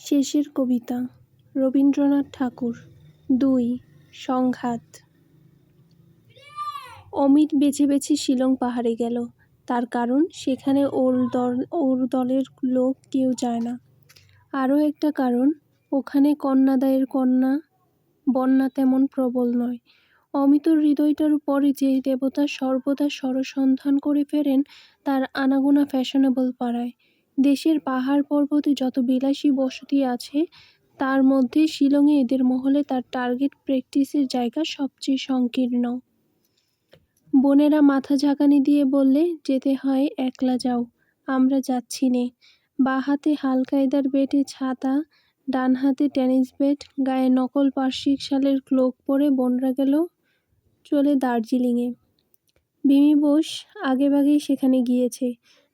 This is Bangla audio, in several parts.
শেষের কবিতা রবীন্দ্রনাথ ঠাকুর। ২. সংঘাত। অমিত বেছে বেছে শিলং পাহাড়ে গেল। তার কারণ সেখানে ওর দলের লোক কেউ যায় না। আরও একটা কারণ, ওখানে কন্যাদায়ের বন্যা তেমন প্রবল নয়। অমিতর হৃদয়টার উপরে যে দেবতা সর্বদা সরসন্ধান করে ফেরেন তার আনাগোনা ফ্যাশনেবল পাড়ায়। দেশের পাহাড় পর্বতে যত বিলাসী বসতি আছে তার মধ্যে শিলংয়ে এদের মহলে তার টার্গেট প্র্যাকটিসের জায়গা সবচেয়ে সংকীর্ণ। বোনেরা মাথা ঝাঁকানি দিয়ে বললে, যেতে হয় একলা যাও, আমরা যাচ্ছি নে। বাঁ হাতে হালকায়দার বেটে ছাতা, ডান হাতে টেনিস ব্যাট, গায়ে নকল পার্সিক শালের ক্লোক পরে বোনরা গেল চলে দার্জিলিংয়ে। বিমি বোস আগেভাগেই সেখানে গিয়েছে।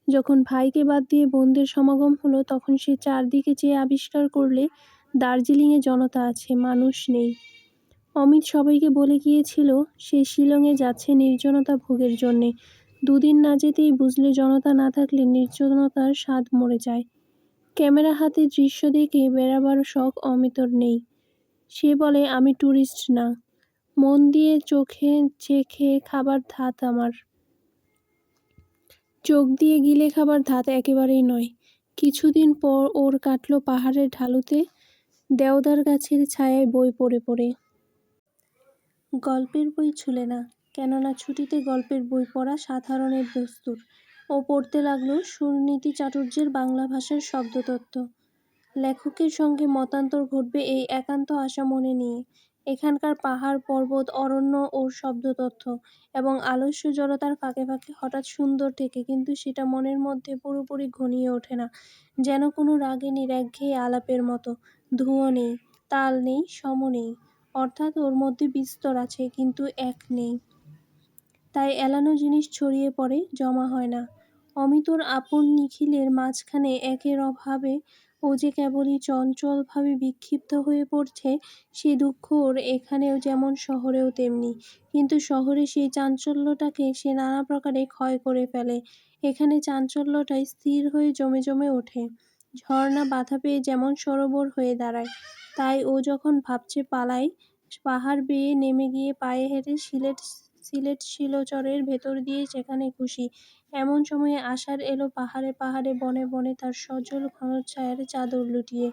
যখন ভাইকে বাদ দিয়ে বোনদের সমাগম হলো তখন সে চারদিকে চেয়ে আবিষ্কার করলে দার্জিলিংয়ে জনতা আছে, মানুষ নেই। অমিত সবাইকে বলে গিয়েছিল সে শিলংয়ে যাচ্ছে নির্জনতা ভোগের জন্যে। দুদিন না যেতেই বুঝলে জনতা না থাকলে নির্জনতার স্বাদ মরে যায়। ক্যামেরা হাতে দৃশ্য দেখে বেড়াবার শখ অমিতর নেই। সে বলে, আমি ট্যুরিস্ট না, মন দিয়ে চোখে চেখে খাবার ধাত আমার। চোখ দিয়ে গিলে খাবার ধাত একেবারেই নয়। কিছুদিন পর ওর কাটল পাহাড়ের ঢালুতে দেওদার গাছের ছায়ায় বই পড়ে পড়ে। গল্পের বই ছুলে না, কেননা ছুটিতে গল্পের বই পড়া সাধারণের দস্তুর। ও পড়তে লাগলো সুনীতি চাটুর্যের বাংলা ভাষার শব্দতত্ত্ব। লেখকের সঙ্গে মতান্তর ঘটবে এই একান্ত আশা মনে নিয়ে। এখানকার পাহাড় পর্বত অরণ্য ওর শব্দতত্ত্ব এবং আলস্য জড়তার ফাঁকে ফাঁকে হঠাৎ সুন্দর ঠেকে, কিন্তু সেটা মনের মধ্যে পুরোপুরি ঘনিয়ে ওঠে না, যেন কোনো রাগিনীর একঘেয়ে আলাপের মতো। ধুয়ো নেই, তাল নেই, সম নেই, অর্থাৎ ওর মধ্যে বিস্তর আছে কিন্তু এক নেই। তাই এলানো জিনিস ছড়িয়ে পড়ে, জমা হয় না। অমিতর আপন নিখিলের মাঝখানে একের অভাবে ও যে কেবলই চঞ্চলভাবে বিক্ষিপ্ত হয়ে পড়ছে, সে দুঃখ ওর এখানেও যেমন শহরেও তেমনি। কিন্তু শহরে সেই চাঞ্চল্যটাকে সে নানা প্রকারে ক্ষয় করে ফেলে। এখানে চাঞ্চল্যটাই স্থির হয়ে জমে জমে ওঠে, ঝর্ণা বাধা পেয়ে যেমন সরোবর হয়ে দাঁড়ায়। তাই ও যখন ভাবছে পালায়, পাহাড় বেয়ে নেমে গিয়ে পায়ে হেঁটে সিলেট শিলচরের ভেতর দিয়ে যেখানে খুশি, এমন সময়ে আষাঢ় এলো পাহাড়ে পাহাড়ে বনে বনে তার সজল ঘনছায়ার চাদর লুটিয়ে।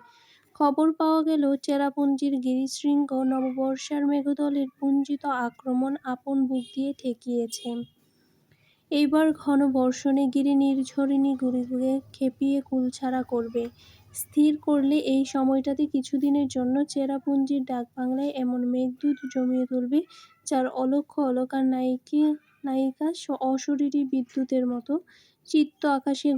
খবর পাওয়া গেল চেরাপুঞ্জির গিরিশৃঙ্গ নববর্ষার মেঘদলের পুঞ্জিত আক্রমণ আপন বুক দিয়ে ঠেকিয়েছে। এইবার ঘন বর্ষণে গিরি নির্ঝরিণীগুলিকে খেপিয়ে কুলছাড়া করবে। স্থির করলে এই সময়টাতে কিছুদিনের জন্য চেরাপুঞ্জির ডাকবাংলায় এমন মেঘদূত জমিয়ে তুলবে যার অলক্ষ অলকার নায়িকা অশরীরী বিদ্যুতের মতো চিত্ত আকাশে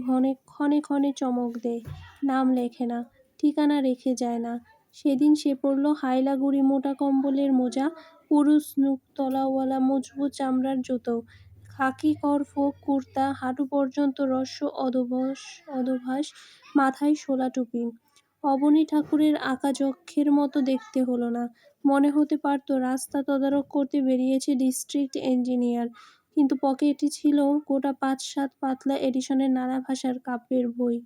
ক্ষণে ক্ষণে চমক দেয়, নাম লেখে না, ঠিকানা রেখে যায় না। সেদিন সে পড়ল হাইলাগুড়ি মোটা কম্বলের মোজা, পুরুষ নুক তলাওয়ালা মজবুত চামড়ার জুতো, খাকি করফোক কুর্তা, হাঁটু পর্যন্ত রস্য অধোভাস, মাথায় শোলা টুপি। অবনী ঠাকুরের আঁকা যক্ষের মতো দেখতে হলো না। মনে হতে পারত রাস্তা তদারক করতে বেরিয়েছে ডিস্ট্রিক্ট ইঞ্জিনিয়ার, কিন্তু পকেটে ছিল গোটা ৫-৭ পাতলা এডিশনের নানা ভাষার কাব্যের বই।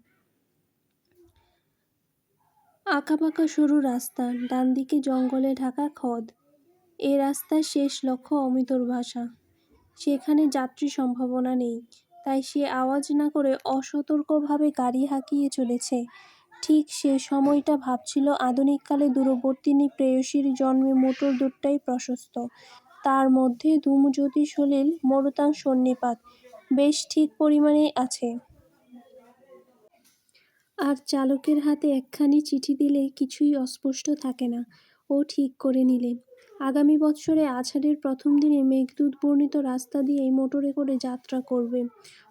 আঁকাবাঁকা সরু রাস্তা, ডান দিকে জঙ্গলে ঢাকা খদ। এ রাস্তার শেষ লক্ষ্য অমিতর বাসা। সেখানে যাত্রী সম্ভাবনা নেই, তাই সে আওয়াজ না করে অসতর্কভাবে গাড়ি হাঁকিয়ে চলেছে। ঠিক সে সময়টা ভাবছিল আধুনিককালে দূরবর্তিনী প্রেয়সীর জন্মে মোটর দুটটাই প্রশস্ত, তার মধ্যে ধূমজ্যোতি সলিল মরুতাং সন্নিপাত বেশ ঠিক পরিমাণেই আছে। আর চালকের হাতে একখানি চিঠি দিলে কিছুই অস্পষ্ট থাকে না। ও ঠিক করে নিলে আগামী বৎসরে আষাঢ়ের প্রথম দিনে মেঘদূত বর্ণিত রাস্তা দিয়েই মোটরে করে যাত্রা করবে।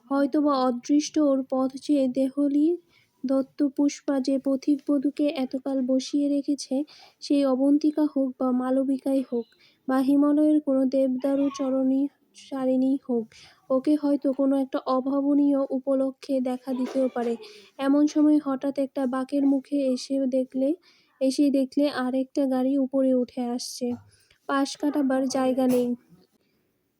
হয়তোবা অদৃষ্ট ওর পথ চেয়ে দেহলি দত্ত পুষ্পা যে পথিকবধূকে এতকাল বসিয়ে রেখেছে, সেই অবন্তিকা হোক বা মালবিকাই হোক বা হিমালয়ের কোনো দেবদারু চারিণী হোক, ওকে হয়তো কোনো একটা অভাবনীয় উপলক্ষে দেখা দিতেও পারে। এমন সময় হঠাৎ একটা বাঁকের মুখে এসেই দেখলে আর একটা গাড়ি উপরে উঠে আসছে। পাশ কাটাবার জায়গা নেই।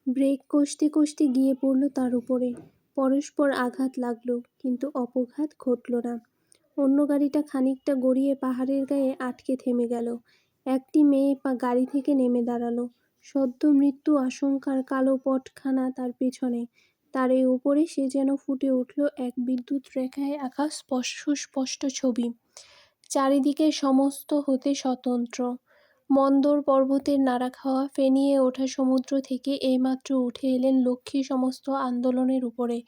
ব্রেক কষতে কষতে গিয়ে পড়ল তার উপরে। পরস্পর আঘাত লাগলো, কিন্তু অপঘাত ঘটল না। অন্য গাড়িটা খানিকটা গড়িয়ে পাহাড়ের গায়ে আটকে থেমে গেল। একটি মেয়ে গাড়ি থেকে নেমে দাঁড়ালো। সদ্য মৃত্যু আশঙ্কার কালো পটখানা তার পেছনে। তার এই উপরে সে যেন ফুটে উঠল এক বিদ্যুৎ রেখায় আঁকা সুস্পষ্ট ছবি। চারিদিকে সমস্ত হতে স্বতন্ত্র। মন্দর পর্বতের নাড়া খাওয়া ফেনিয়ে ওঠা সমুদ্র থেকে এইমাত্র উঠে এলেন লক্ষ্মী সমস্ত আন্দোলনের উপরে।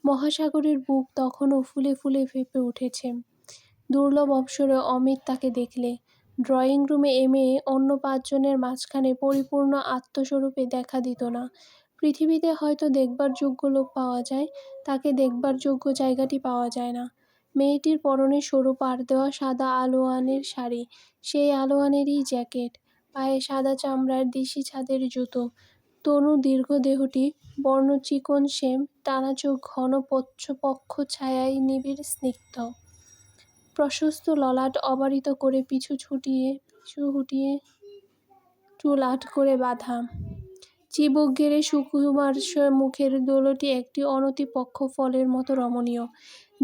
মহাসাগরের বুক তখনও ফুলে ফুলে ফেঁপে উঠেছে। দুর্লভ অবসরে অমিত তাকে দেখলে। ড্রয়িং রুমে এমে অন্য 5 জনের মাঝখানে পরিপূর্ণ আত্মস্বরূপে দেখা দিত না। পৃথিবীতে হয়তো দেখবার যোগ্য লোক পাওয়া যায়, তাকে দেখবার যোগ্য জায়গাটি পাওয়া যায় না। মেয়েটির পরনে সরু পাড় দেওয়া সাদা আলোয়ানের শাড়ি, সেই আলোয়ানেরই জ্যাকেট, পায়ে সাদা চামড়ার দেশি ছাদের জুতো। তনু দীর্ঘ দেহটি বর্ণ চিকন শ্যাম, টানা চোখ ঘন পক্ষ ছায়ায় নিবিড় স্নিগ্ধ। প্রশস্ত ললাট অবারিত করে পিছু হুটিয়ে চুল আট করে বাঁধা। চিবুক গেড়ে সুকুমার মুখের দোলটি একটি অনতিপক্ষ ফলের মতো রমণীয়।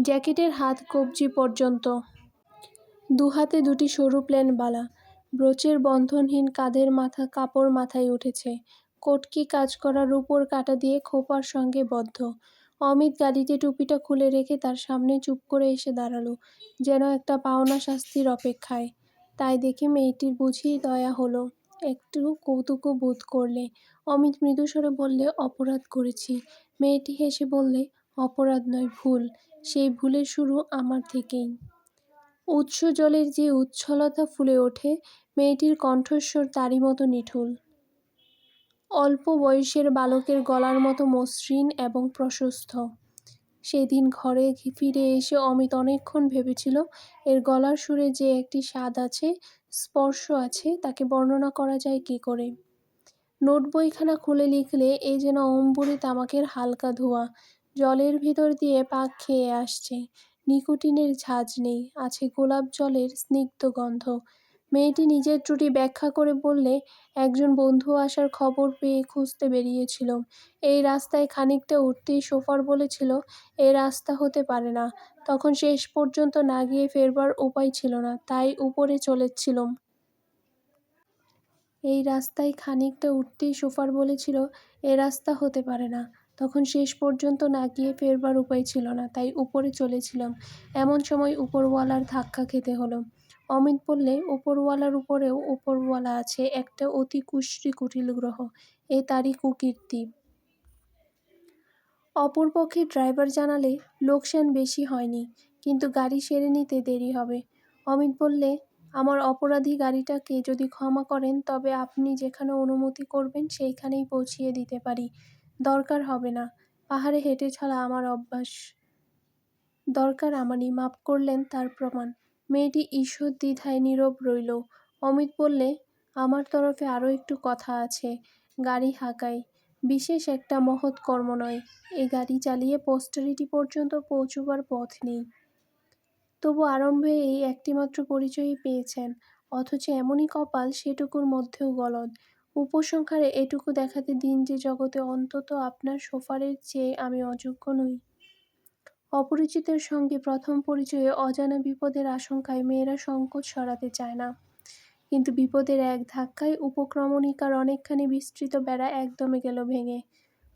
জ্যাকেটের হাত কবজি পর্যন্ত। দুহাতে দুটি সরু প্লেন বালা। ব্রোচের বন্ধনহীন কাঁধের কাপড় মাথায় উঠেছে। কটকি কাজ করা রূপোর কাঁটা দিয়ে খোপার সঙ্গে বদ্ধ। অমিত গাড়িতে টুপিটা খুলে রেখে তার সামনে চুপ করে এসে দাঁড়ালো, যেন একটা পাওনা শাস্তির অপেক্ষায়। তাই দেখে মেয়েটির বুঝি দয়া হলো, একটু কৌতুকও বোধ করলে। অমিত মৃদুস্বরে বললে, অপরাধ করেছি। মেয়েটি হেসে বললে, অপরাধ নয়, ভুল। সেই ভুলের শুরু আমার থেকেই। উৎস জলের যে উচ্ছলতা ফুলে ওঠে, মেয়েটির কণ্ঠস্বর তারই মতো নিঠুর। অল্প বয়সের বালকের গলার মতো মসৃণ এবং প্রশস্ত। সেদিন ঘরে ফিরে এসে অমিত অনেকক্ষণ ভেবেছিল, এর গলার সুরে যে একটি স্বাদ আছে, স্পর্শ আছে, তাকে বর্ণনা করা যায় কী করে। নোট বইখানা খুলে লিখলে এ যেন অম্বুরে তামাকের হালকা ধোঁয়া, জলের ভিতর দিয়ে পাক খেয়ে আসছে। নিকোটিনের ঝাঁজ নেই, আছে গোলাপ জলের স্নিগ্ধ গন্ধ। মেয়েটি নিজের ত্রুটি ব্যাখ্যা করে বললে, একজন বন্ধু আসার খবর পেয়ে খুঁজতে বেরিয়েছিল। এই রাস্তায় খানিকটা উঠতেই শোফার বলেছিল, এ রাস্তা হতে পারে না। তখন শেষ পর্যন্ত না গিয়ে ফেরবার উপায় ছিল না, তাই উপরে চলেছিলুম। এই রাস্তায় খানিকটা উঠতেই শোফার বলেছিল, এ রাস্তা হতে পারে না। তখন শেষ পর্যন্ত না গিয়ে ফেরবার উপায় ছিল না, তাই উপরে চলেছিলাম। এমন সময় উপরওয়ালার ধাক্কা খেতে হলো। অমিত বললে, উপরওয়ালার উপরেও উপরওয়ালা আছে, একটা অতি কুশ্রী কুটিল গ্রহ, এ তারই কুকীর্তি। অপরপক্ষে ড্রাইভার জানালে, লোকসান বেশি হয়নি, কিন্তু গাড়ি সেরে নিতে দেরি হবে। অমিত বললে, আমার অপরাধী গাড়িটাকে যদি ক্ষমা করেন, তবে আপনি যেখানে অনুমতি করবেন সেইখানেই পৌঁছিয়ে দিতে পারি। দরকার হবে না, পাহাড়ে হেঁটে চলা আমার অভ্যাস। দরকার আমারই, মাপ করলেন তার প্রমাণ। মেয়েটি ঈষৎ দ্বিধায় নীরব রইল। অমিত বললে, আমার তরফে আরও একটু কথা আছে। গাড়ি হাঁকাই বিশেষ একটা মহৎ কর্ম নয়। এ গাড়ি চালিয়ে পোস্টারিটি পর্যন্ত পৌঁছবার পথ নেই। তবু আরম্ভে এই একটিমাত্র পরিচয়ই পেয়েছেন, অথচ এমনই কপাল সেটুকুর মধ্যেও গলদ। উপসংহারে এটুকু দেখাতে দিন যে জগতে অন্তত আপনার শোফারের চেয়ে আমি অযোগ্য নই। অপরিচিতের সঙ্গে প্রথম পরিচয়ে অজানা বিপদের আশঙ্কায় মেয়েরা সংকোচ সরাতে চায় না, কিন্তু বিপদের এক ধাক্কায় উপক্রমণিকার অনেকখানি বিস্তৃত বেড়া একদমে গেল ভেঙে।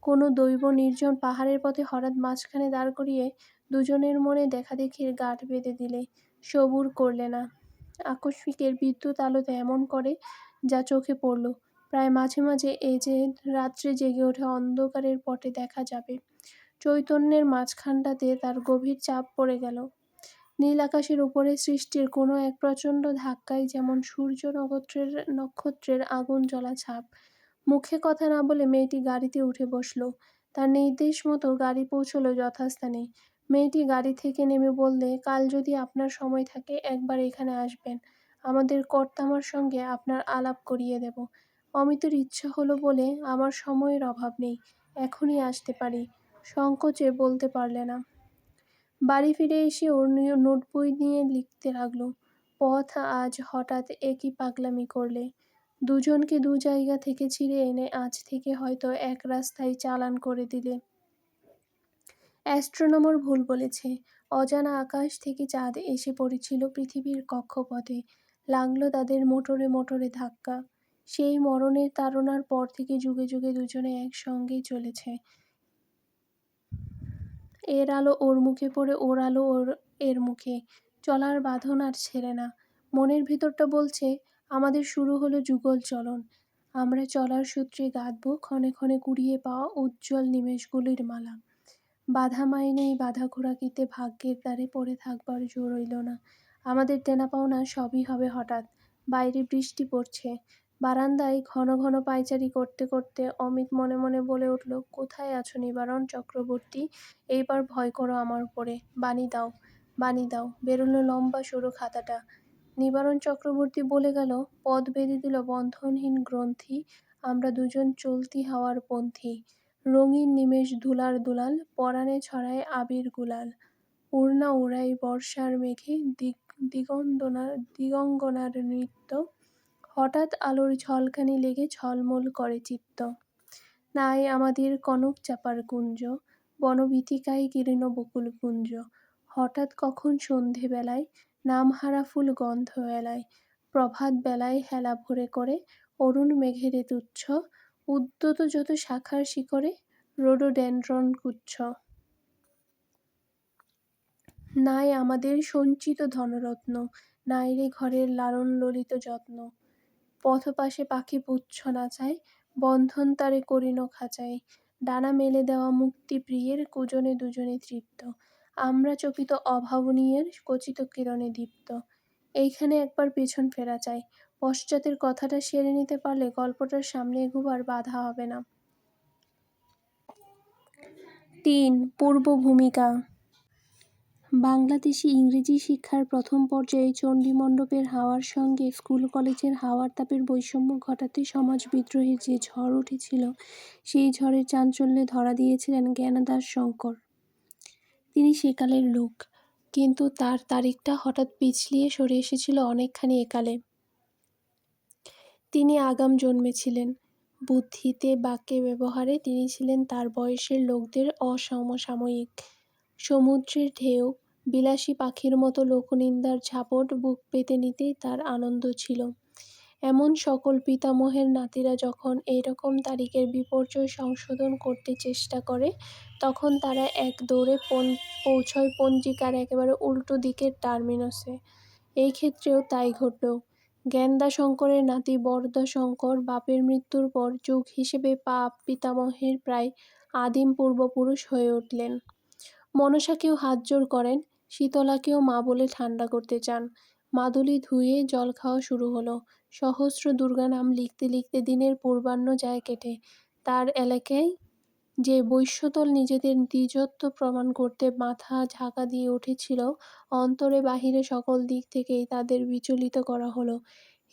কোনো দৈব নির্জন পাহাড়ের পথে হঠাৎ মাঝখানে দাঁড় করিয়ে দুজনের মনে দেখাদেখির গাঁট বেঁধে দিলে, সবুর করলে না। আকস্মিকের বিদ্যুৎ আলোতে এমন করে, যা চোখে পড়ল, প্রায় মাঝে মাঝে এ যে রাত্রে জেগে ওঠে অন্ধকারের পটে দেখা যাবে। চৈতন্যের মাঝখানটাতে তার গভীর চাপ পড়ে গেল। নীল আকাশের উপরে সৃষ্টির কোনো এক প্রচণ্ড ধাক্কায় যেমন সূর্য নক্ষত্রের আগুন জ্বলা ছাপ। মুখে কথা না বলে মেয়েটি গাড়িতে উঠে বসল। তার নির্দেশ মতো গাড়ি পৌঁছল যথাস্থানে। মেয়েটি গাড়ি থেকে নেমে বললে, কাল যদি আপনার সময় থাকে একবার এখানে আসবেন, আমাদের কর্তামার সঙ্গে আপনার আলাপ করিয়ে দেব। অমিতের ইচ্ছা হলো বলে, আমার সময়ের অভাব নেই, এখনই আসতে পারি। সংকোচে বলতে পারলে না। বাড়ি ফিরে এসে ওর নোট বই নিয়ে লিখতে লাগলো, পথ আজ হঠাৎ একই পাগলামি করলে। দুজনকে দু জায়গা থেকে ছিঁড়ে এনে আজ থেকে হয়তো এক রাস্তায় চালান করে দিলে। অ্যাস্ট্রোনমার ভুল বলেছে, অজানা আকাশ থেকে চাঁদ এসে পড়েছিল পৃথিবীর কক্ষপথে, লাগল তাদের মোটরে মোটরে ধাক্কা। সেই মরণের তাড়নার পর থেকে যুগে যুগে দুজনে একসঙ্গেই চলেছে। এর আলো ওর মুখে পড়ে, ওর আলো এর মুখে। চলার বাঁধন আর ছেড়ে না। মনের ভিতরটা বলছে, আমাদের শুরু হলো যুগল চলন। আমরা চলার সূত্রে গাঁথব ক্ষণে ক্ষণে কুড়িয়ে পাওয়া উজ্জ্বল নিমেষগুলির মালা। বাধা মাইনেই বাধা খোরাকিতে ভাগ্যের দ্বারে পড়ে থাকবার জো রইল না। আমাদের দেনা পাওনা সবই হবে হঠাৎ। বাইরে বৃষ্টি পড়ছে। বারান্দায় ঘন ঘন পায়চারি করতে করতে অমিত মনে মনে বলে উঠল, কোথায় আছো নিবারণ চক্রবর্তী? এইবার ভয় করো আমার উপরে। বাণী দাও, বাণী দাও। বেরোলো লম্বা সরু খাতাটা। নিবারণ চক্রবর্তী বলে গেল, পদ বেঁধে দিল বন্ধনহীন গ্রন্থি। আমরা দুজন চলতি হাওয়ার পন্থী। রঙিন নিমেষ ধুলার দুলাল, পরাণে ছড়ায় আবির গুলাল। উড়না উড়াই বর্ষার মেঘে, দিগঙ্গনার নৃত্য। হঠাৎ আলোর ঝলকানি লেগে ঝলমল করে চিত্ত। নাই আমাদের কনক চাপার কুঞ্জ, বনবীথিকায় কীর্ণ বকুল পুঞ্জ। হঠাৎ কখন সন্ধে বেলায়, নামহারা ফুল গন্ধ এলায়। প্রভাত বেলায় হেলা ভরে করে, অরুণ মেঘেরে তুচ্ছ। উদ্যত যত শাখার শিকরে, রোডোডেনড্রন গুচ্ছ। নাই আমাদের সঞ্চিত ধনরত্ন, নাই রে ঘরের লালন ললিত যত্ন। পথপাশে পাখি পুচ্ছ নাচায়, বন্ধন তারে করিন খাঁচায়। ডানা মেলে দেওয়া মুক্তি প্রিয়ের, কুজনে দুজনে তৃপ্ত। আমরা চকিত অভাবনীয়ের, কচিত কিরণে দীপ্ত। এইখানে একবার পেছন ফেরা চাই। পশ্চাতের কথাটা সেরে নিতে পারলে গল্পটার সামনে এগোবার বাধা হবে না। ৩. পূর্ব ভূমিকা। বাংলাদেশে ইংরেজি শিক্ষার প্রথম পর্যায়ে চণ্ডীমণ্ডপের হাওয়ার সঙ্গে স্কুল কলেজের হাওয়ার তাপের বৈষম্য ঘটাতে সমাজ বিদ্রোহের যে ঝড় উঠেছিল, সেই ঝড়ের চাঞ্চল্যে ধরা দিয়েছিলেন জ্ঞানদাস শঙ্কর। তিনি সেকালের লোক, কিন্তু তার তারিখটা হঠাৎ পিছলিয়ে সরে এসেছিল অনেকখানি একালে। তিনি আগাম জন্মেছিলেন। বুদ্ধিতে, বাক্যে, ব্যবহারে তিনি ছিলেন তার বয়সের লোকদের অসমসাময়িক। সমুদ্রের ঢেউ, বিলাসী পাখির মতো লোকনিন্দার ঝাপট বুক পেতে নিতেই তার আনন্দ ছিল। এমন সকল পিতামহের নাতিরা যখন এইরকম তারিখের বিপর্যয় সংশোধন করতে চেষ্টা করে, তখন তারা এক দৌড়ে পৌঁছয় পঞ্জিকার একেবারে উল্টো দিকের টার্মিনাসে। এই ক্ষেত্রেও তাই ঘটল। জ্ঞানদাশঙ্করের নাতি বরদাশঙ্কর বাপের মৃত্যুর পর যুগ হিসেবে পিতামহের প্রায় আদিম পূর্বপুরুষ হয়ে উঠলেন। মনসাকেও হাতজোড় করেন, শীতলাকেও মা বলে ঠান্ডা করতে চান। মাদুলি ধুয়ে জল খাওয়া শুরু হলো। সহস্র দুর্গা নাম লিখতে লিখতে দিনের পূর্বাহ্ন যায় কেটে। তার এলাকায় যে বৈশ্যদল নিজেদের দ্বিজত্ব প্রমাণ করতে মাথা ঝাঁকা দিয়ে উঠেছিল, অন্তরে বাহিরে সকল দিক থেকেই তাদের বিচলিত করা হলো।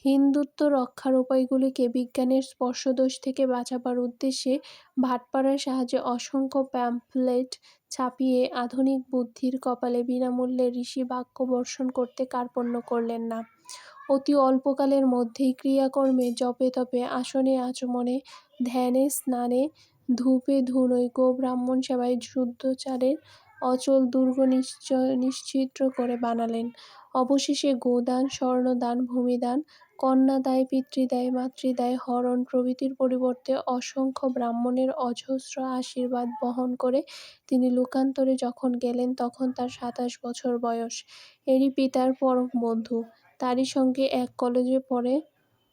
হিন্দুত্ব রক্ষার উপায়গুলিকে বিজ্ঞানের স্পর্শদোষ থেকে বাঁচাবার উদ্দেশ্যে ভাটপাড়ার সাহায্যে অসংখ্য প্যাম্পলেট ছাপিয়ে আধুনিক বুদ্ধির কপালে বিনামূল্যে ঋষি বাক্য বর্ষণ করতে কার্পণ্য করলেন না। অতি অল্পকালের মধ্যেই ক্রিয়াকর্মে, জপে তপে, আসনে আচমনে, ধ্যানে স্নানে, ধূপে ধুনোয়, গোব্রাহ্মণ সেবায় শুদ্ধচারের অচল দুর্গ নিশ্ছিদ্র করে বানালেন। অবশেষে গোদান, স্বর্ণদান, ভূমিদান, কন্যাদায়, পিতৃদায়, মাতৃদায়, হরণ প্রভৃতির পরিবর্তে অসংখ্য ব্রাহ্মণের অজস্র আশীর্বাদ বহন করে তিনি লোকান্তরে যখন গেলেন, তখন তার ২৭ বছর বয়স। এরই পিতার পরম বন্ধু, তারই সঙ্গে এক কলেজে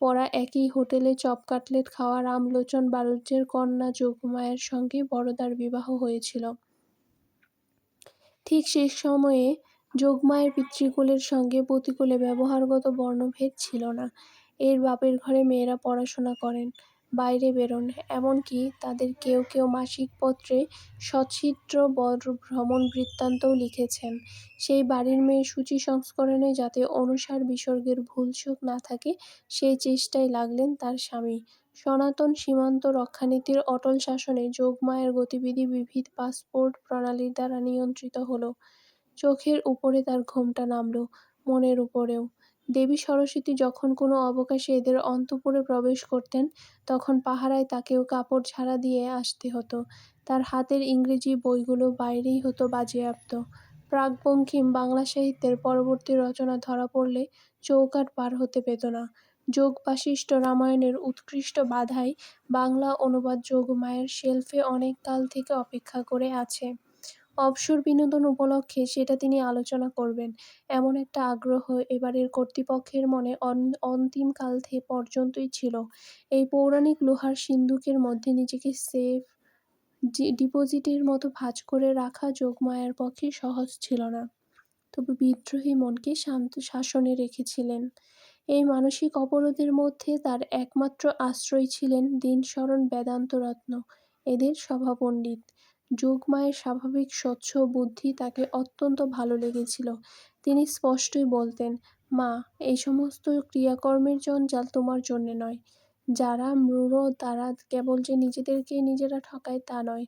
পড়া, একই হোটেলে চপ কাটলেট খাওয়া রামলোচন বাড়ুজ্যের কন্যা যোগমায়ার সঙ্গে বরদার বিবাহ হয়েছিল। ঠিক সে সময়ে যোগমায়ের পিতৃকুলের সঙ্গে পতিকুলে ব্যবহারগত বর্ণভেদ ছিল না। এর বাপের ঘরে মেয়েরা পড়াশোনা করেন, বাইরে বেরোন, এমনকি তাদের কেউ কেউ মাসিক পত্রে সচ্ছিদ্র ভ্রমণ বৃত্তান্তও লিখেছেন। সেই বাড়ির মেয়ের শুচি সংস্করণে যাতে অনুসার বিসর্গের ভুলচুক না থাকে, সেই চেষ্টায় লাগলেন তার স্বামী। সনাতন সীমান্ত রক্ষানীতির অটল শাসনে যোগমায়ার গতিবিধি বিবিধ পাসপোর্ট প্রণালীর দ্বারা নিয়ন্ত্রিত হলো। চোখের উপরে তার ঘোমটা নামল, মনের উপরেও। দেবী সরস্বতী যখন কোনো অবকাশে এদের অন্তঃপুরে প্রবেশ করতেন, তখন পাহারায় তাকেও কাপড় ঝাড়া দিয়ে আসতে হতো। তার হাতের ইংরেজি বইগুলো বাইরেই হতো বাজেয়াপ্ত। প্রাক-বঙ্কিম বাংলা সাহিত্যের পরবর্তী রচনা ধরা পড়লে চৌকাঠ পার হতে পেত না। যোগ-বাশিষ্ঠ রামায়ণের উৎকৃষ্ট বাঁধাই বাংলা অনুবাদ যোগমায়ার শেলফে অনেক কাল থেকে অপেক্ষা করে আছে। অবসর বিনোদন উপলক্ষে সেটা তিনি আলোচনা করবেন, এমন একটা আগ্রহ এবারের কর্তৃপক্ষের মনে অন্তিমকাল পর্যন্তই ছিল। এই পৌরাণিক লোহার সিন্দুকের মধ্যে নিজেকে সেফ ডিপোজিটের মতো ভাঁজ করে রাখা যোগমায়ার পক্ষে সহজ ছিল না। তবে বিদ্রোহী মনকে শাসনে রেখেছিলেন। এই মানসিক অবরোধের মধ্যে তার একমাত্র আশ্রয় ছিলেন দিনশরণ বেদান্তরত্ন, এদের সভাপণ্ডিত। যোগমায়ের স্বাভাবিক স্বচ্ছ বুদ্ধি তাকে অত্যন্ত ভালো লেগেছিল। তিনি স্পষ্টই বলতেন, মা, এই সমস্ত ক্রিয়াকর্মের জঞ্জাল তোমার জন্যে নয়। যারা মূঢ় তারা কেবল যে নিজেদেরকেই নিজেরা ঠকায় তা নয়,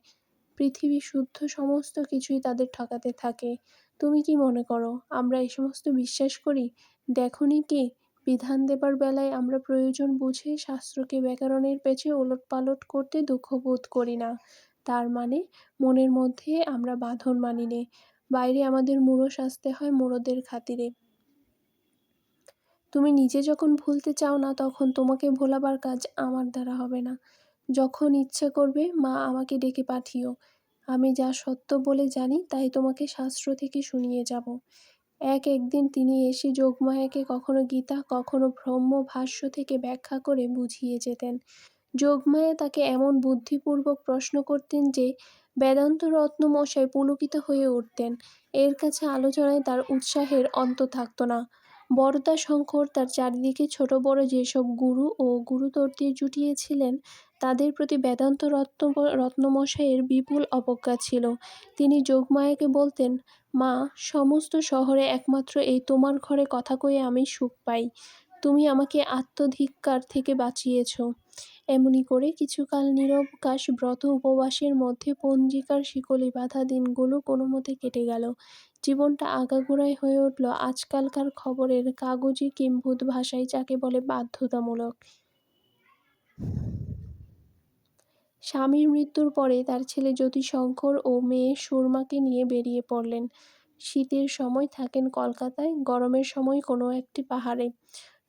পৃথিবী শুদ্ধ সমস্ত কিছুই তাদের ঠকাতে থাকে। তুমি কি মনে করো আমরা এই সমস্ত বিশ্বাস করি? দেখোনি কি, বিধান দেবার বেলায় আমরা প্রয়োজন বুঝে শাস্ত্রকে ব্যাকরণের পেছে ওলটপালট করতে দুঃখ বোধ করি না। তার মানে মনের মধ্যে আমরা বাঁধন মানি নে, বাইরে আমাদের মূঢ় সাজতে হয় মূঢ়দের খাতিরে। তুমি নিজে যখন ভুলতে চাও না তখন তোমাকে ভোলাবার কাজ আমার দ্বারা হবে না। যখন ইচ্ছে করবে মা আমাকে ডেকে পাঠিও, আমি যা সত্য বলে জানি তাই তোমাকে শাস্ত্র থেকে শুনিয়ে যাব। একদিন তিনি এসে যোগমায়াকে কখনো গীতা কখনো ব্রহ্ম ভাষ্য থেকে ব্যাখ্যা করে বুঝিয়ে যেতেন। যোগমায়া তাকে এমন বুদ্ধিপূর্বক প্রশ্ন করতেন যে বেদান্ত রত্নমশাই পুলকিত হয়ে উঠতেন। এর কাছে আলোচনায় তার উৎসাহের অন্ত থাকত না। বরদা শঙ্কর তার চারিদিকে ছোট বড় যেসব গুরু ও গুরুতরদের জুটিয়েছিলেন তাদের প্রতি বেদান্ত রত্নমশাইয়ের বিপুল অবজ্ঞা ছিল। তিনি যোগমায়াকে বলতেন, মা, সমস্ত শহরে একমাত্র এই তোমার ঘরে কথা কয়ে আমি সুখ পাই। তুমি আমাকে আত্মধিক্কার থেকে বাঁচিয়েছ। এমনি করে কিছুকাল নিরবকাশ ব্রত উপবাসের মধ্যে পঞ্জিকার শিকলি বাঁধা দিনগুলো কোনোমতে কেটে গেল। জীবনটা আগাগোড়াই হয়ে উঠল আজকালকার খবরের কাগজি কিম্ভূত ভাষায় যাকে বলে বাধ্যতামূলক। স্বামীর মৃত্যুর পরে তার ছেলে জ্যোতিশঙ্কর ও মেয়ে সুরমাকে নিয়ে বেরিয়ে পড়লেন। শীতের সময় থাকেন কলকাতায়, গরমের সময় কোনো একটি পাহাড়ে।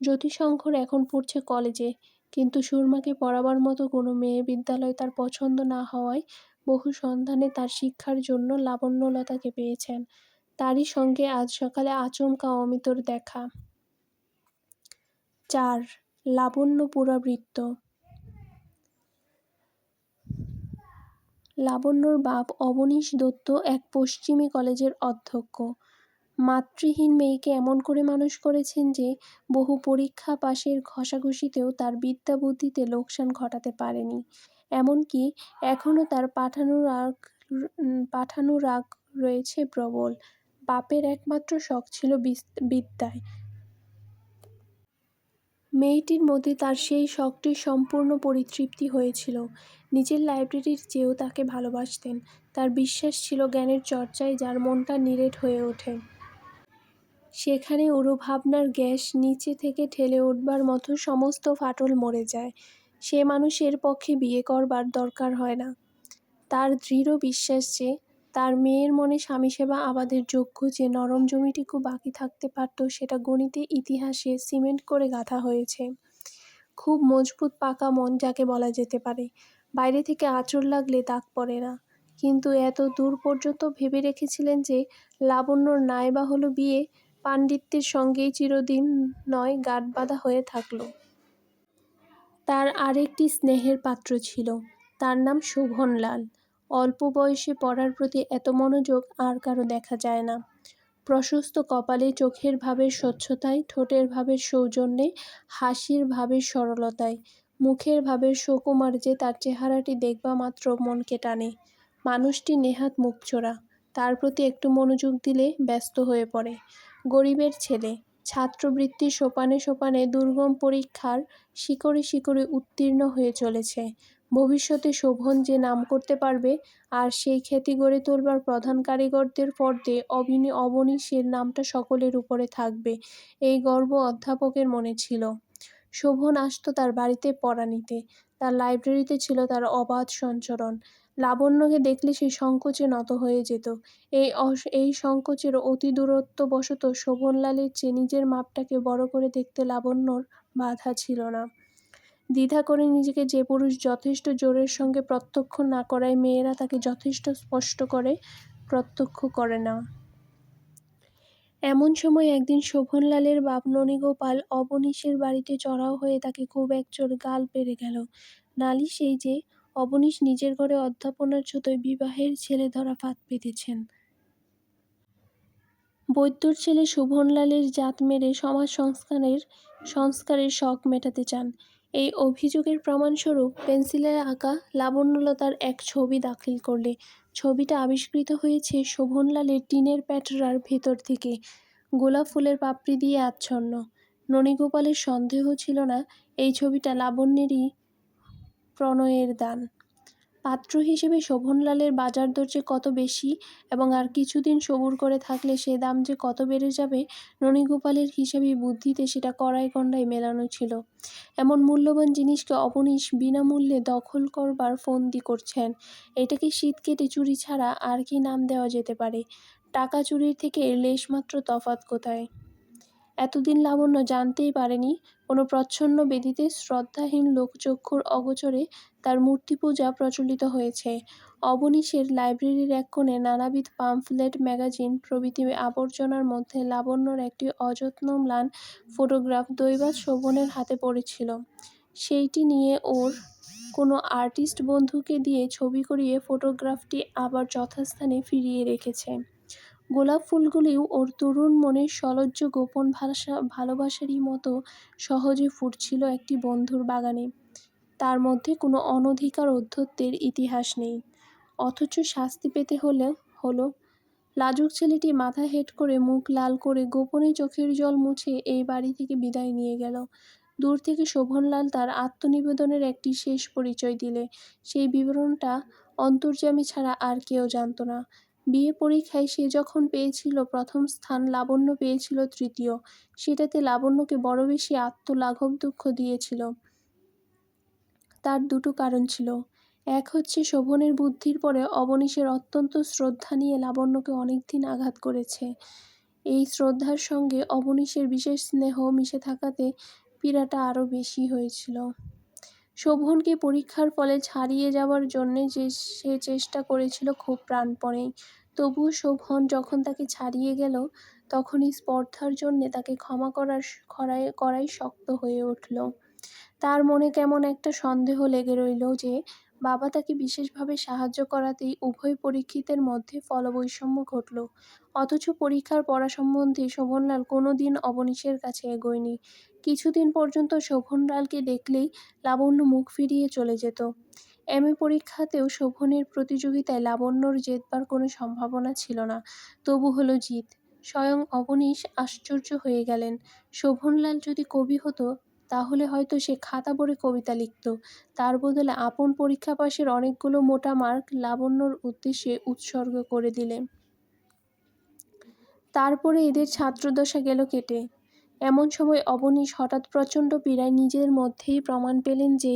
জ্যোতিশঙ্কর এখন পড়ছে কলেজে, কিন্তু সুরমাকে পড়াবার মতো কোনো মেয়ে বিদ্যালয় তার পছন্দ না হওয়ায় বহু সন্ধানে তার শিক্ষার জন্য লাবণ্যলতাকে পেয়েছেন। তারই সঙ্গে আজ সকালে আচমকা অমিতর দেখা। 4. লাবণ্য পুরাবৃত্ত। লাবণ্যর বাপ অবনীশ দত্ত এক পশ্চিমী কলেজের অধ্যক্ষ। মাতৃহীন মেয়েকে এমন করে মানুষ করেছেন যে বহু পরীক্ষা পাশের ঘষাঘষিতেও তার বিদ্যা বুদ্ধিতে লোকসান ঘটাতে পারেনি। এমনকি এখনও তার পাঠানুরাগ রয়েছে প্রবল। বাপের একমাত্র শখ ছিল বিদ্যায়। মেয়েটির মধ্যে তার সেই শখটির সম্পূর্ণ পরিতৃপ্তি হয়েছিল। নিজের লাইব্রেরির চেয়েও তাকে ভালোবাসতেন। তার বিশ্বাস ছিল জ্ঞানের চর্চায় যার মনটা নিরেট হয়ে ওঠে, সেখানে উড়োভাবনার গ্যাস নিচে থেকে ঠেলে উঠবার মতো সমস্ত ফাটল মরে যায়। সে মানুষের পক্ষে বিয়ে করবার দরকার হয় না। তার দৃঢ় বিশ্বাস যে তার মেয়ের মনে স্বামীসেবা আবাদের যোগ্য যে নরম জমিটুকু বাকি থাকতে পারত সেটা গণিতে ইতিহাসে সিমেন্ট করে গাঁথা হয়েছে। খুব মজবুত পাকা মন যাকে বলা যেতে পারে। বাইরে থেকে আঁচড় লাগলে দাগ পড়ে না। কিন্তু এত দূর পর্যন্ত ভেবে রেখেছিলেন যে লাবণ্যর নাই বা হলো বিয়ে, পাণ্ডিত্যের সঙ্গেই চিরদিন নয় গাঁটবাঁধা হয়ে থাকল। তার আরেকটি স্নেহের পাত্র ছিল, তার নাম শোভনলাল। অল্প বয়সে পড়ার প্রতি এত মনোযোগ আর কারো দেখা যায় না। প্রশস্ত কপালে চোখের ভাবের স্বচ্ছতায়, ঠোঁটের ভাবের সৌজন্যে, হাসির ভাবের সরলতায়, মুখের ভাবের সৌকুমার্যে তার চেহারাটি দেখবা মাত্র মনকে টানে। মানুষটি নেহাত মুখচোরা, তার প্রতি একটু মনোযোগ দিলে ব্যস্ত হয়ে পড়ে। গরিবের ছেলে, ছাত্রবৃত্তি সোপানে সোপানে দুর্গম পরীক্ষার শিকড়ে শিকড়ে উত্তীর্ণ হয়ে চলেছে। ভবিষ্যতে শোভন যে নাম করতে পারবে আর সেই খ্যাতি গড়ে তোলবার প্রধান কারিগরদের ফর্দে অবনীশের নামটা সকলের উপরে থাকবে, এই গর্ব অধ্যাপকের মনে ছিল। শোভন আসত তার বাড়িতে পড়া নিতে। তার লাইব্রেরিতে ছিল তার অবাধ সঞ্চরণ। লাবণ্যকে দেখলে সে সংকোচে নত হয়ে যেত। এই সংকোচের অতি দূরত্ববশত শোভনলালের চেয়ে নিজের মাপটাকে বড় করে দেখতে লাবণ্যর বাধা ছিল না। দ্বিধা করে নিজেকে যে পুরুষ যথেষ্ট জোরের সঙ্গে প্রত্যক্ষ না করায় মেয়েরা তাকে যথেষ্ট স্পষ্ট করে প্রত্যক্ষ করে না। এমন সময় একদিন শোভনলালের বাপ ননীগোপাল অবনীশের বাড়িতে চড়াও হয়ে তাকে খুব একচোট গাল পেড়ে গেল। নালিশ এই যে অবনীশ নিজের ঘরে অধ্যাপনার ছুতোয় বিবাহের ছেলে ধরা ফাঁদ পেতেছেন। বৈদ্যর ছেলে শোভনলালের জাত মেরে সমাজ সংস্কারের শখ মেটাতে চান। এই অভিযোগের প্রমাণস্বরূপ পেন্সিলে আঁকা লাবণ্যলতার এক ছবি দাখিল করলে। ছবিটা আবিষ্কৃত হয়েছে শোভনলালের টিনের প্যাটরার ভেতর থেকে, গোলাপ ফুলের পাপড়ি দিয়ে আচ্ছন্ন। ননীগোপালের সন্দেহ ছিল না এই ছবিটা লাবণ্যেরই প্রণয়ের দান। পাত্র হিসেবে শোভনলালের বাজার দর যে কত বেশি এবং আর কিছুদিন সবুর করে থাকলে সে দাম যে কত বেড়ে যাবে, ননীগোপালের হিসাবী বুদ্ধিতে সেটা কড়ায় গণ্ডায় মেলানো ছিল। এমন মূল্যবান জিনিসকে অবনীশ বিনামূল্যে দখল করবার ফন্দি করছেন। এটাকে শীত কেটে চুরি ছাড়া আর কি নাম দেওয়া যেতে পারে? টাকা চুরির থেকে এর লেশমাত্র তফাৎ কোথায়? এতদিন লাবণ্য জানতেই পারেনি কোনো প্রচ্ছন্ন বেদিতে শ্রদ্ধাহীন লোকচক্ষুর অগোচরে তার মূর্তিপূজা প্রচলিত হয়েছে। অবনীশের লাইব্রেরির এক কোণে নানাবিধ পাম্ফলেট, ম্যাগাজিন প্রভৃতি আবর্জনার মধ্যে লাবণ্যর একটি অযত্ন ম্লান ফটোগ্রাফ দৈবাৎ শোভনের হাতে পড়েছিল। সেইটি নিয়ে ওর কোনো আর্টিস্ট বন্ধুকে দিয়ে ছবি করিয়ে ফটোগ্রাফটি আবার যথাস্থানে ফিরিয়ে রেখেছে। গোলাপ ফুলগুলিও ওর তরুণ মনের সলজ্জ গোপন ভালোবাসারই মতো সহজে ফুটছিল একটি বন্ধুর বাগানে। তার মধ্যে কোনো অনধিকার ঔদ্ধত্যের ইতিহাস নেই। অথচ শাস্তি পেতে হলো। লাজুক ছেলেটি মাথা হেঁট করে মুখ লাল করে গোপনে চোখের জল মুছে এই বাড়ি থেকে বিদায় নিয়ে গেল। দূর থেকে শোভনলাল তার আত্মনিবেদনের একটি শেষ পরিচয় দিলে। সেই বিবরণটা অন্তর্যামী ছাড়া আর কেউ জানত না। বিয়ে পরীক্ষায় সে যখন পেয়েছিল প্রথম স্থান, লাবণ্য পেয়েছিল তৃতীয়। সেটাতে লাবণ্যকে বড় বেশি আত্মলাঘব দুঃখ দিয়েছিল। তার দুটো কারণ ছিল। এক হচ্ছে শোভনের বুদ্ধির পরে অবনীশের অত্যন্ত শ্রদ্ধা নিয়ে লাবণ্যকে অনেকদিন আঘাত করেছে। এই শ্রদ্ধার সঙ্গে অবনীশের বিশেষ স্নেহ মিশে থাকাতে পীড়াটা আরও বেশি হয়েছিল। শোভনকে পরীক্ষার ফলে ছাড়িয়ে যাওয়ার জন্যে সে চেষ্টা করেছিল খুব প্রাণপণেই। তবুও শোভন যখন তাকে ছাড়িয়ে গেল তখনই স্পর্ধার জন্যে তাকে ক্ষমা করাই শক্ত হয়ে উঠল। তার মনে কেমন একটা সন্দেহ লেগে রইল যে বাবা তাকে বিশেষভাবে সাহায্য করাতেই উভয় পরীক্ষিতের মধ্যে ফলবৈষম্য ঘটল। অথচ পরীক্ষার পড়া সম্বন্ধে শোভনলাল কোনো দিন অবনীশের কাছে এগোয়নি। কিছুদিন পর্যন্ত শোভনলালকে দেখলেই লাবণ্য মুখ ফিরিয়ে চলে যেত। এমএ পরীক্ষাতেও শোভনের প্রতিযোগিতায় লাবণ্যর জেতবার কোনো সম্ভাবনা ছিল না। তবু হলো জিত। স্বয়ং অবনীশ আশ্চর্য হয়ে গেলেন। শোভনলাল যদি কবি হতো তাহলে হয়তো সে খাতা ভরে কবিতা লিখত। তার বদলে আপন পরীক্ষা পাশের অনেকগুলো মোটা মার্ক লাবণ্যর উদ্দেশ্যে উৎসর্গ করে দিলে। তারপরে এদের ছাত্রদশা গেল কেটে। এমন সময় অবনীশ হঠাৎ প্রচণ্ড পীড়ায় নিজের মধ্যেই প্রমাণ পেলেন যে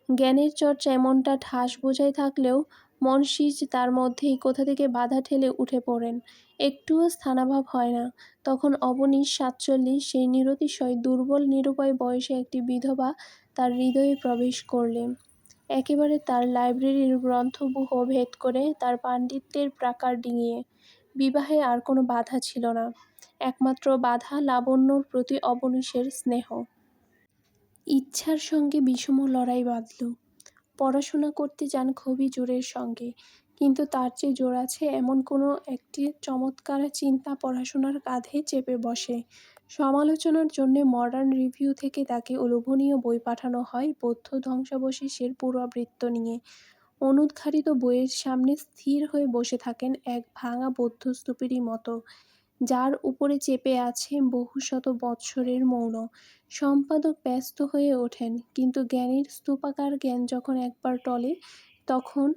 জ্ঞানের চর্চা এমনটা ঠাস বোঝাই থাকলেও মনশিজ তার মধ্যেই কোথা থেকে বাধা ঠেলে উঠে পড়েন। একটুও স্থানাভাব হয় না। তখন অবনীশ ৪৭, সেই নিরতিশয় দুর্বল নিরুপায় বয়সে একটি বিধবা তার হৃদয়ে প্রবেশ করলে। একেবারে তার লাইব্রেরির গ্রন্থগুহ ভেদ করে, তার পাণ্ডিত্যের প্রাকার ডিঙিয়ে। বিবাহে আর কোনো বাধা ছিল না। একমাত্র বাধা লাবণ্যর প্রতি অবনীশের স্নেহ। ইচ্ছার সঙ্গে বিষম লড়াই বাধল। পড়াশোনা করতে চান খুবই জোরের সঙ্গে, কিন্তু তার চেয়ে জোর আছে এমন কোনো একটি চমৎকার চিন্তা পড়াশোনার কাঁধে চেপে বসে। সমালোচনার জন্যে মডার্ন রিভিউ থেকে তাকে লোভনীয় বই পাঠানো হয় বৌদ্ধ ধ্বংসাবশেষের পুরাবৃত্ত নিয়ে। অনুদ্ঘাটিত বইয়ের সামনে স্থির হয়ে বসে থাকেন এক ভাঙা বৌদ্ধস্তূপেরই মতো, যার উপরে চেপে আছে বহু শত বৎসরের মৌন। সম্পাদক ব্যস্ত হয়ে ওঠেন, কিন্তু জ্ঞানীর স্তূপাকার জ্ঞান যখন একবার টলে তখন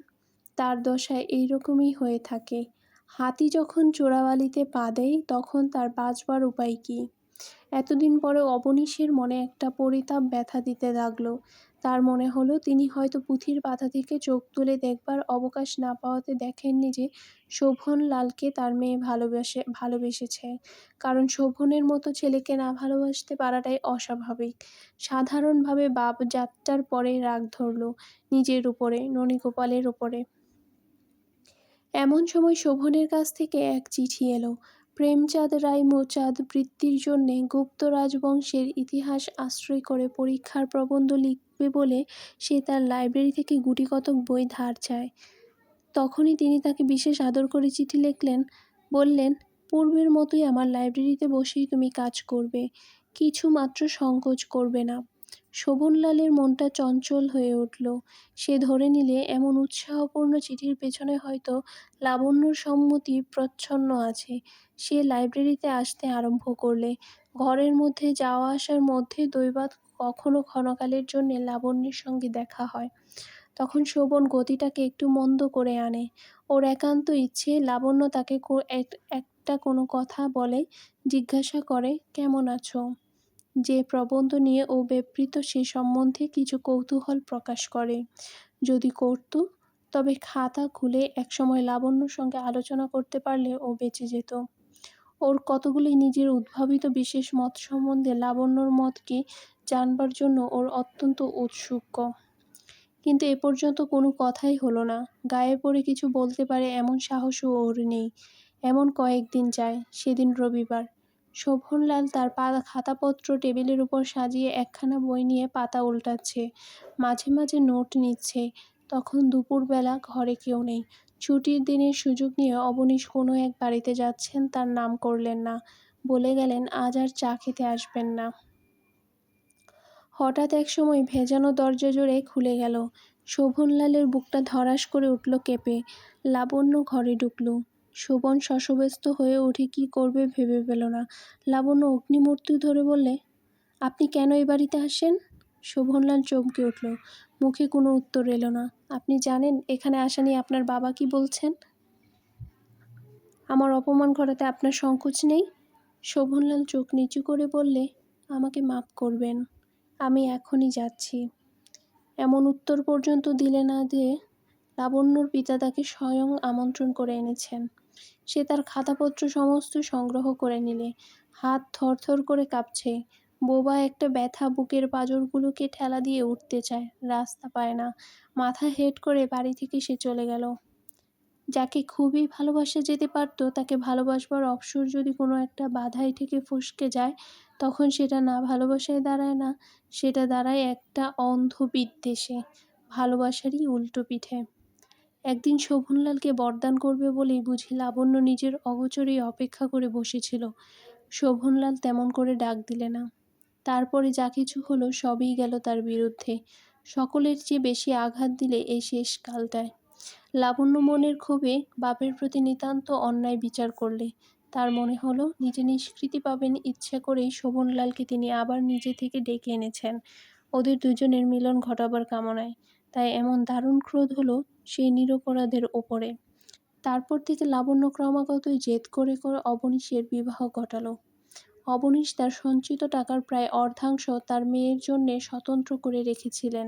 তার দশা এইরকমই হয়ে থাকে। হাতি যখন চোরাবালিতে পা দেয় তখন তার বাঁচবার উপায় কী? এতদিন পরেও অবনীশের মনে একটা পরিতাপ ব্যথা দিতে লাগল। তার মনে হলো তিনি হয়তো পুঁথির পাতা থেকে চোখ তুলে দেখবার অবকাশ না পাওয়াতে দেখেননি যে শোভনলালকে তার মেয়ে ভালোবেসেছে। কারণ শোভনের মতো ছেলেকে না ভালোবাসতে পারাটাই অস্বাভাবিক। সাধারণভাবে বাপ যাত্রার পরে রাগ ধরল নিজের উপরে, ননীগোপালের উপরে। এমন সময় শোভনের কাছ থেকে এক চিঠি এলো। প্রেমচাঁদ রায় মোচাঁদ বৃত্তির জন্যে গুপ্ত রাজবংশের ইতিহাস আশ্রয় করে পরীক্ষার প্রবন্ধ লিখবে বলে সে তার লাইব্রেরি থেকে গুটিকতক বই ধার চায়। তখনই তিনি তাকে বিশেষ আদর করে চিঠি লিখলেন, বললেন, পূর্বের মতোই আমার লাইব্রেরিতে বসেই তুমি কাজ করবে, কিছু মাত্র সংকোচ করবে না। শোভনলালের মনটা চঞ্চল হয়ে উঠল। সে ধরে নিলে এমন উৎসাহপূর্ণ চিঠির পেছনে হয়তো লাবণ্যর সম্মতি প্রচ্ছন্ন আছে। সে লাইব্রেরিতে আসতে আরম্ভ করলে। ঘরের মধ্যে যাওয়া আসার মধ্যে দৈবাৎ কখনো ক্ষণকালের জন্যে লাবণ্যের সঙ্গে দেখা হয়। তখন শোভন গতিটাকে একটু মন্দ করে আনে। ওর একান্ত ইচ্ছে লাবণ্য তাকে একটা কোনো কথা বলে, জিজ্ঞাসা করে, কেমন আছো? যে প্রবন্ধ নিয়ে ও ব্যবহৃত সে সম্বন্ধে কিছু কৌতূহল প্রকাশ করে। যদি করত, তবে খাতা খুলে একসময় লাবণ্যর সঙ্গে আলোচনা করতে পারলে ও বেঁচে যেত। ওর কতগুলি নিজের উদ্ভাবিত বিশেষ মত সম্বন্ধে লাবণ্যর মত কি জানবার জন্য ওর অত্যন্ত ঔৎসুক্য। কিন্তু এ পর্যন্ত কোনো কথাই হলো না। গায়ে পড়ে কিছু বলতে পারে এমন সাহসও ওর নেই। এমন কয়েকদিন যায়। সেদিন রবিবার। শোভনলাল তার খাতাপত্র টেবিলের উপর সাজিয়ে একখানা বই নিয়ে পাতা উল্টাচ্ছে, মাঝে মাঝে নোট নিচ্ছে। তখন দুপুরবেলা, ঘরে কেউ নেই। ছুটির দিনের সুযোগ নিয়ে অবনীশ কোনো এক বাড়িতে যাচ্ছেন, তার নাম করলেন না। বলে গেলেন আজ আর চা খেতে আসবেন না। হঠাৎ একসময় ভেজানো দরজা জোরে খুলে গেল। শোভনলালের বুকটা ধড়াস করে উঠল কেঁপে। লাবণ্য ঘরে ঢুকল। শোভন শশব্যস্ত হয়ে উঠে কী করবে ভেবে পেল না। লাবণ্য অগ্নিমূর্তি ধরে বললে, আপনি কেন এই বাড়িতে আসেন? শোভনলাল চমকে উঠল। মুখে কোনো উত্তর এলো না। আপনি জানেন এখানে আসা নিয়ে আপনার বাবা কি বলছেন? আমার অপমান করাতে আপনার সংকোচ নেই? শোভনলাল চোখ নিচু করে বললে, আমাকে মাপ করবেন, আমি এখনই যাচ্ছি। এমন উত্তর পর্যন্ত দিলে না দিয়ে লাবণ্যর পিতা তাকে স্বয়ং আমন্ত্রণ করে এনেছেন। সে তার খাতাপত্র সমস্ত সংগ্রহ করে নিলে। হাত থরথর করে কাঁপছে। বোবা একটা ব্যথা বুকের পাঁজরগুলোকে ঠেলা দিয়ে উঠতে চায়, রাস্তা পায় না। মাথা হেঁট করে বাড়ি থেকে সে চলে গেল। যাকে খুবই ভালোবাসা যেতে পারত, তাকে ভালোবাসবার অবসর যদি কোনো একটা বাধাই থেকে ফসকে যায়, তখন সেটা না ভালোবাসায় দাঁড়ায় না, সেটা দাঁড়ায় একটা অন্ধ বিদ্বেষে, ভালোবাসারই উল্টো পিঠে। একদিন শোভনলালকে বরদান করবে বলেই বুঝি লাবণ্য নিজের অগোচরেই অপেক্ষা করে বসেছিল। শোভনলাল তেমন করে ডাক দিলে না। তারপরে যা কিছু হলো সবই গেল তার বিরুদ্ধে। সকলের চেয়ে বেশি আঘাত দিলে এই শেষ কালটায়। লাবণ্য মনের ক্ষোভে বাপের প্রতি নিতান্ত অন্যায় বিচার করলে। তার মনে হলো নিজে নিষ্কৃতি পাবেন ইচ্ছে করেই শোভনলালকে তিনি আবার নিজে থেকে ডেকে এনেছেন ওদের দুজনের মিলন ঘটাবার কামনায়। তাই এমন দারুণ ক্রোধ হলো সেই নিরপরাধের ওপরে। তারপর থেকে লাবণ্য ক্রমাগতই জেদ করে করে অবনীশের বিবাহ ঘটালো। অবনীশ তার সঞ্চিত টাকার প্রায় অর্ধাংশ তার মেয়ের জন্যে স্বতন্ত্র করে রেখেছিলেন।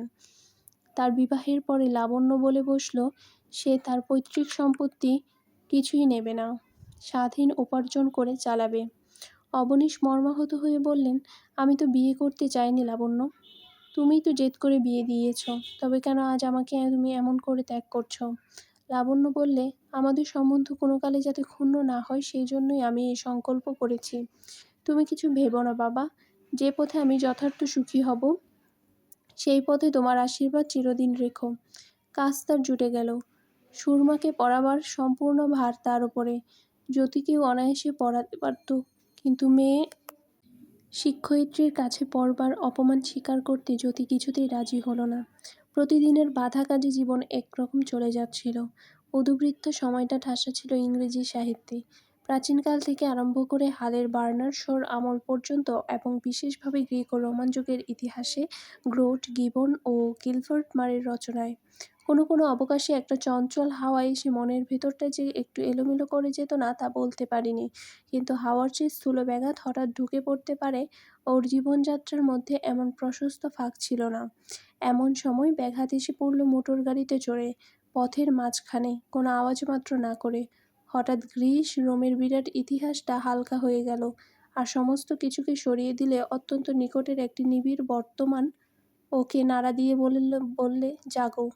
তার বিবাহের পরে লাবণ্য বলে বসল সে তার পৈতৃক সম্পত্তি কিছুই নেবে না, স্বাধীন উপার্জন করে চালাবে। অবনীশ মর্মাহত হয়ে বললেন, আমি তো বিয়ে করতে চাইনি লাবণ্য, তুমিই তো জেদ করে বিয়ে দিয়েছ, তবে কেন আজ আমাকে তুমি এমন করে ত্যাগ করছো? লাবণ্য বললে, আমাদের সম্বন্ধ কোনো কালে যাতে ক্ষুণ্ণ না হয় সেই জন্যই আমি এই সংকল্প করেছি। তুমি কিছু ভেবো না বাবা, যে পথে আমি যথার্থ সুখী হব সেই পথে তোমার আশীর্বাদ চিরদিন রেখো। কাজ তার জুটে গেল। সুরমাকে পড়াবার সম্পূর্ণ ভার তার ওপরে। জ্যোতিকেও অনায়াসে পড়াতে পারত, কিন্তু মেয়ে শিক্ষয়িত্রীর কাছে পড়বার অপমান স্বীকার করতে জ্যোতি কিছুতেই রাজি হলো না। প্রতিদিনের বাধা কাজে জীবন একরকম চলে যাচ্ছিল। মধুবৃত্ত সময়টা ঠাসা ছিল ইংরেজি সাহিত্যে। প্রাচীনকাল থেকে আরম্ভ করে হালের বার্নার্ড শোর আমল পর্যন্ত এবং বিশেষভাবে গ্রিক ও রোমান যুগের ইতিহাসে গ্রোট, গিবন ও গিলবার্ট মারের রচনায়। কোনো কোনো অবকাশে একটা চঞ্চল হাওয়া এসে মনের ভেতরটা যে একটু এলোমেলো করে যেত না তা বলতে পারিনি, কিন্তু হাওয়ার চেয়ে স্থূল ব্যাঘাত হঠাৎ ঢুকে পড়তে পারে ওর জীবনযাত্রার মধ্যে এমন প্রশস্ত ফাঁক ছিল না। এমন সময় ব্যাঘাত এসে পড়ল মোটর গাড়িতে চড়ে, পথের মাঝখানে, কোনো আওয়াজ মাত্র না করে। হঠাৎ গ্রীস রোমের বিরাট ইতিহাসটা হালকা হয়ে গেল, আর সমস্ত কিছুকে সরিয়ে দিলে অত্যন্ত নিকটের একটি নিবিড় বর্তমান ওকে নাড়া দিয়ে বললে, জাগো।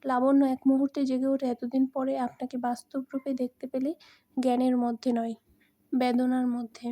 লাবণ্য এক মুহূর্তে জেগে ওঠে, এতদিন পরে আপনাকে বাস্তব রূপে দেখতে পেলে, জ্ঞানের মধ্যে নয়, বেদনার মধ্যে।